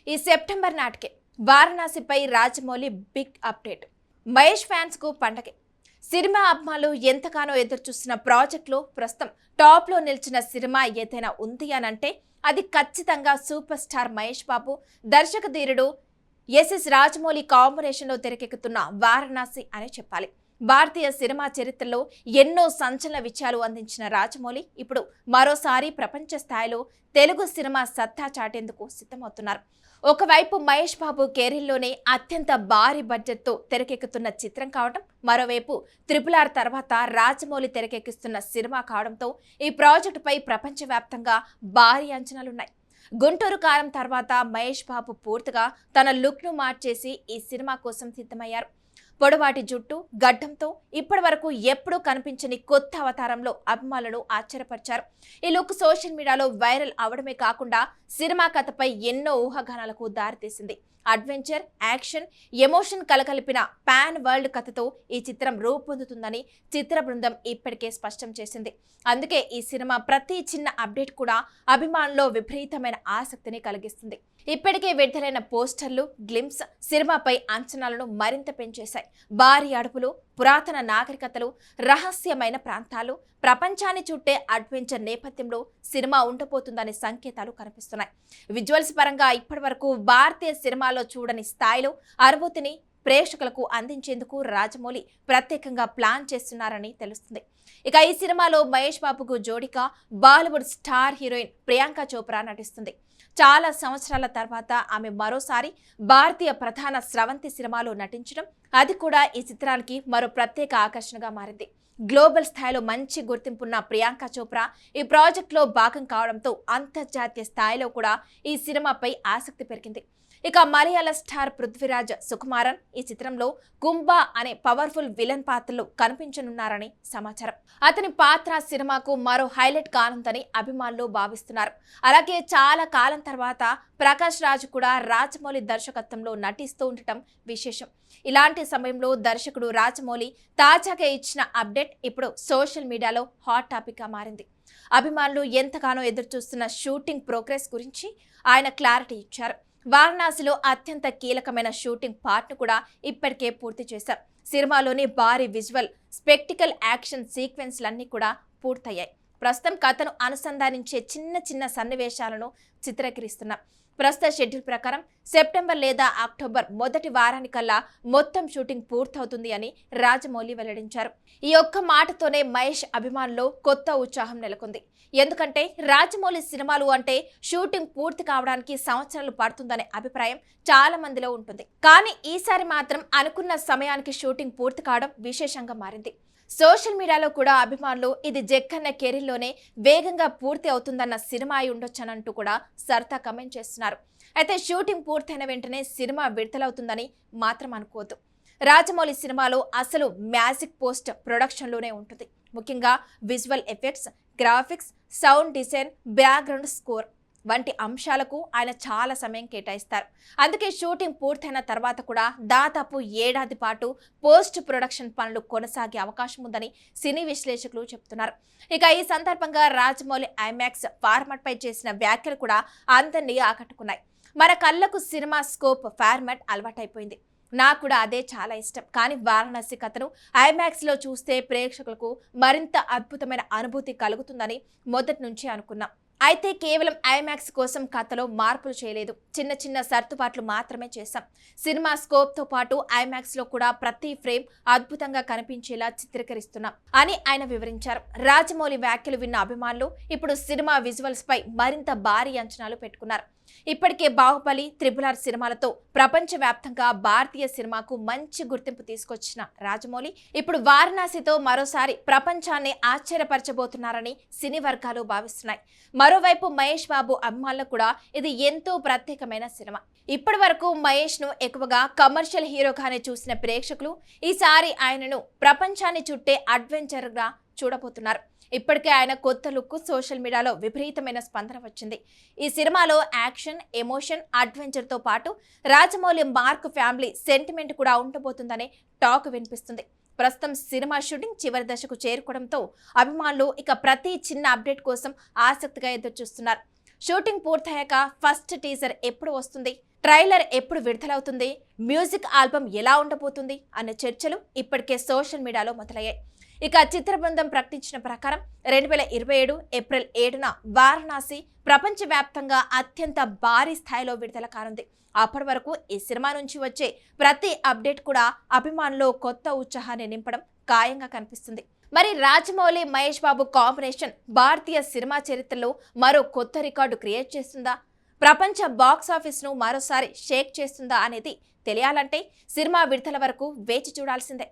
ఈ సెప్టెంబర్ నాటికే వారణాసిపై Rajamouli big update. Mahesh fans కు పండగే. సినిమా అభిమానులు ఎంతగానో ఎదురుచూస్తున్న ప్రాజెక్టులో ప్రస్తుతం టాప్ లో నిలిచిన సినిమా ఏదైనా ఉంది అనంటే అది ఖచ్చితంగా సూపర్ స్టార్ మహేష్ బాబు, దర్శక ధీరుడు ఎస్ఎస్ రాజమౌళి కాంబినేషన్ లో తెరకెక్కుతున్న వారణాసి అనే చెప్పాలి. భారతీయ సినిమా చరిత్రలో ఎన్నో సంచలన విజయాలు అందించిన రాజమౌళి ఇప్పుడు మరోసారి ప్రపంచ స్థాయిలో తెలుగు సినిమా సత్తా చాటేందుకు సిద్ధమవుతున్నారు. ఒకవైపు మహేష్ బాబు కెరీర్లోనే అత్యంత భారీ బడ్జెట్తో తెరకెక్కుతున్న చిత్రం కావడం, మరోవైపు RRR తర్వాత రాజమౌళి తెరకెక్కిస్తున్న సినిమా కావడంతో ఈ ప్రాజెక్టుపై ప్రపంచవ్యాప్తంగా భారీ అంచనాలున్నాయి. గుంటూరు కారం తర్వాత మహేష్ బాబు పూర్తిగా తన లుక్ను మార్చేసి ఈ సినిమా కోసం సిద్ధమయ్యారు. పొడవాటి జుట్టు, గడ్డంతో ఇప్పటి వరకు ఎప్పుడూ కనిపించని కొత్త అవతారంలో అభిమానులను ఆశ్చర్యపరిచారు. ఈ లుక్ సోషల్ మీడియాలో వైరల్ అవడమే కాకుండా సినిమా కథపై ఎన్నో ఊహాగానాలకు దారితీసింది. అడ్వెంచర్, యాక్షన్, ఎమోషన్ కలగలిపిన పాన్ వరల్డ్ కథతో ఈ చిత్రం రూపొందుతుందని చిత్ర బృందం ఇప్పటికే స్పష్టం చేసింది. అందుకే ఈ సినిమా ప్రతి చిన్న అప్డేట్ కూడా అభిమానుల్లో విపరీతమైన ఆసక్తిని కలిగిస్తుంది. ఇప్పటికే విడుదలైన పోస్టర్లు, గ్లింప్స్ సినిమాపై అంచనాలను మరింత పెంచేశాయి. భారీ అడుపులు, పురాతన నాగరికతలు, రహస్యమైన ప్రాంతాలు, ప్రపంచాన్ని చుట్టే అడ్వెంచర్ నేపథ్యంలో సినిమా ఉండబోతుందనే సంకేతాలు కనిపిస్తున్నాయి. విజువల్స్ పరంగా ఇప్పటి వరకు భారతీయ సినిమాలో చూడని స్థాయిలో అనుభూతిని ప్రేక్షకులకు అందించేందుకు రాజమౌళి ప్రత్యేకంగా ప్లాన్ చేస్తున్నారని తెలుస్తుంది. ఇక ఈ సినిమాలో మహేష్ బాబుకు జోడిగా బాలీవుడ్ స్టార్ హీరోయిన్ ప్రియాంక చోప్రా నటిస్తుంది. చాలా సంవత్సరాల తర్వాత ఆమె మరోసారి భారతీయ ప్రధాన స్రవంతి సినిమాలో నటించడం, అది కూడా ఈ చిత్రానికి మరో ప్రత్యేక ఆకర్షణగా మారింది. గ్లోబల్ స్థాయిలో మంచి గుర్తింపున్న ప్రియాంక చోప్రా ఈ ప్రాజెక్టులో భాగం కావడంతో అంతర్జాతీయ స్థాయిలో కూడా ఈ సినిమాపై ఆసక్తి పెరిగింది. ఇక మలయాళ స్టార్ పృథ్వీరాజ్ సుకుమారన్ ఈ చిత్రంలో కుంభా అనే పవర్ఫుల్ విలన్ పాత్రలో కనిపించనున్నారని సమాచారం. అతని పాత్ర సినిమాకు మరో హైలైట్ కానుందని అభిమానులు భావిస్తున్నారు. అలాగే చాలా కాలం తర్వాత ప్రకాష్ రాజ్ కూడా రాజమౌళి దర్శకత్వంలో నటిస్తూ ఉండటం విశేషం. ఇలాంటి సమయంలో దర్శకుడు రాజమౌళి తాజాగా ఇచ్చిన అప్డేట్ ఇప్పుడు సోషల్ మీడియాలో హాట్ టాపిక్ గా మారింది. అభిమానులు ఎంతగానో ఎదురుచూస్తున్న షూటింగ్ ప్రోగ్రెస్ గురించి ఆయన క్లారిటీ ఇచ్చారు. వారణాసిలో అత్యంత కీలకమైన షూటింగ్ పార్ట్ను కూడా ఇప్పటికే పూర్తి చేశాం. సినిమాలోని భారీ విజువల్, స్పెక్టికల్, యాక్షన్ సీక్వెన్స్లన్నీ కూడా పూర్తయ్యాయి. ప్రస్తుతం కథను అనుసంధానించే చిన్న చిన్న సన్నివేశాలను చిత్రీకరిస్తున్నాం. ప్రస్తుత షెడ్యూల్ ప్రకారం సెప్టెంబర్ లేదా అక్టోబర్ మొదటి వారానికల్లా మొత్తం షూటింగ్ పూర్తవుతుంది అని రాజమౌళి వెల్లడించారు. ఈ ఒక్క మాటతోనే మహేష్ అభిమానుల్లో కొత్త ఉత్సాహం నెలకొంది. ఎందుకంటే రాజమౌళి సినిమాలు అంటే షూటింగ్ పూర్తి కావడానికి సంవత్సరాలు పడుతుందనే అభిప్రాయం చాలా మందిలో ఉంటుంది. కానీ ఈసారి మాత్రం అనుకున్న సమయానికి షూటింగ్ పూర్తి కావడం విశేషంగా మారింది. సోషల్ మీడియాలో కూడా అభిమానులు ఇది జక్కన్న కెరీర్లోనే వేగంగా పూర్తి అవుతుందన్న సినిమా అయి ఉండొచ్చనంటూ కూడా సరదా కమెంట్ చేస్తున్నారు. అయితే షూటింగ్ పూర్తయిన వెంటనే సినిమా విడుదలవుతుందని మాత్రం అనుకోవద్దు. రాజమౌళి సినిమాలో అసలు మ్యాజిక్ పోస్ట్ ప్రొడక్షన్లోనే ఉంటుంది. ముఖ్యంగా visual effects, graphics, sound design, background score వంటి అంశాలకు ఆయన చాలా సమయం కేటాయిస్తారు. అందుకే షూటింగ్ పూర్తయిన తర్వాత కూడా దాదాపు ఏడాది పాటు పోస్ట్ ప్రొడక్షన్ పనులు కొనసాగే అవకాశం ఉందని సినీ విశ్లేషకులు చెబుతున్నారు. ఇక ఈ సందర్భంగా రాజమౌళి ఐమాక్స్ ఫార్మాట్ పై చేసిన వ్యాఖ్యలు కూడా అందరినీ ఆకట్టుకున్నాయి. మన కళ్ళకు సినిమా స్కోప్ ఫార్మాట్ అలవాటైపోయింది. నాకు కూడా అదే చాలా ఇష్టం. కానీ వారణాసి కథను ఐమాక్స్ లో చూస్తే ప్రేక్షకులకు మరింత అద్భుతమైన అనుభూతి కలుగుతుందని మొదటి నుంచి అనుకున్నాం. అయితే కేవలం ఐమాక్స్ కోసం కథలో మార్పులు చేయలేదు, చిన్న చిన్న సర్దుబాట్లు మాత్రమే చేశాం. సినిమా స్కోప్ తో పాటు ఐమాక్స్ లో కూడా ప్రతి ఫ్రేమ్ అద్భుతంగా కనిపించేలా చిత్రీకరిస్తున్నాం అని ఆయన వివరించారు. రాజమౌళి వ్యాఖ్యలు విన్న అభిమానులు ఇప్పుడు సినిమా విజువల్స్ పై మరింత భారీ అంచనాలు పెట్టుకున్నారు. ఇప్పటికే బాహుబలి, RRR సినిమాలతో ప్రపంచవ్యాప్తంగా భారతీయ సినిమాకు మంచి గుర్తింపు తీసుకొచ్చిన రాజమౌళి ఇప్పుడు వారణాసితో మరోసారి ప్రపంచాన్ని ఆశ్చర్యపరచబోతున్నారని సినీ వర్గాలు భావిస్తున్నాయి. మరోవైపు మహేష్ బాబు అభిమానులకు కూడా ఇది ఎంతో ప్రత్యేకమైన సినిమా. ఇప్పటి వరకు మహేష్ ను ఎక్కువగా కమర్షియల్ హీరోగానే చూసిన ప్రేక్షకులు ఈసారి ఆయనను ప్రపంచాన్ని చుట్టే అడ్వెంచర్ గా చూడబోతున్నారు. ఇప్పటికే ఆయన కొత్త లుక్ సోషల్ మీడియాలో విపరీతమైన స్పందన వచ్చింది. ఈ సినిమాలో యాక్షన్, ఎమోషన్, అడ్వెంచర్ తో పాటు రాజమౌళి మార్క్ ఫ్యామిలీ సెంటిమెంట్ కూడా ఉండబోతుందనే టాక్ వినిపిస్తుంది. ప్రస్తుతం సినిమా షూటింగ్ చివరి దశకు చేరుకోవడంతో అభిమానులు ఇక ప్రతి చిన్న అప్డేట్ కోసం ఆసక్తిగా ఎదురుచూస్తున్నారు. షూటింగ్ పూర్తయ్యాక ఫస్ట్ టీజర్ ఎప్పుడు వస్తుంది, ట్రైలర్ ఎప్పుడు విడుదలవుతుంది, మ్యూజిక్ ఆల్బమ్ ఎలా ఉండబోతుంది అనే చర్చలు ఇప్పటికే సోషల్ మీడియాలో మొదలయ్యాయి. ఇక చిత్ర బృందం ప్రకటించిన ప్రకారం 2027 ఏప్రిల్ 7న వారణాసి ప్రపంచవ్యాప్తంగా అత్యంత భారీ స్థాయిలో విడుదల కానుంది. అప్పటి వరకు ఈ సినిమా నుంచి వచ్చే ప్రతి అప్డేట్ కూడా అభిమానుల్లో కొత్త ఉత్సాహాన్ని నింపడం ఖాయంగా కనిపిస్తుంది. మరి రాజమౌళి మహేష్ బాబు కాంబినేషన్ భారతీయ సినిమా చరిత్రలో మరో కొత్త రికార్డు క్రియేట్ చేస్తుందా, ప్రపంచ బాక్స్ ఆఫీస్ ను మరోసారి షేక్ చేస్తుందా అనేది తెలియాలంటే సినిమా విడుదల వరకు వేచి చూడాల్సిందే.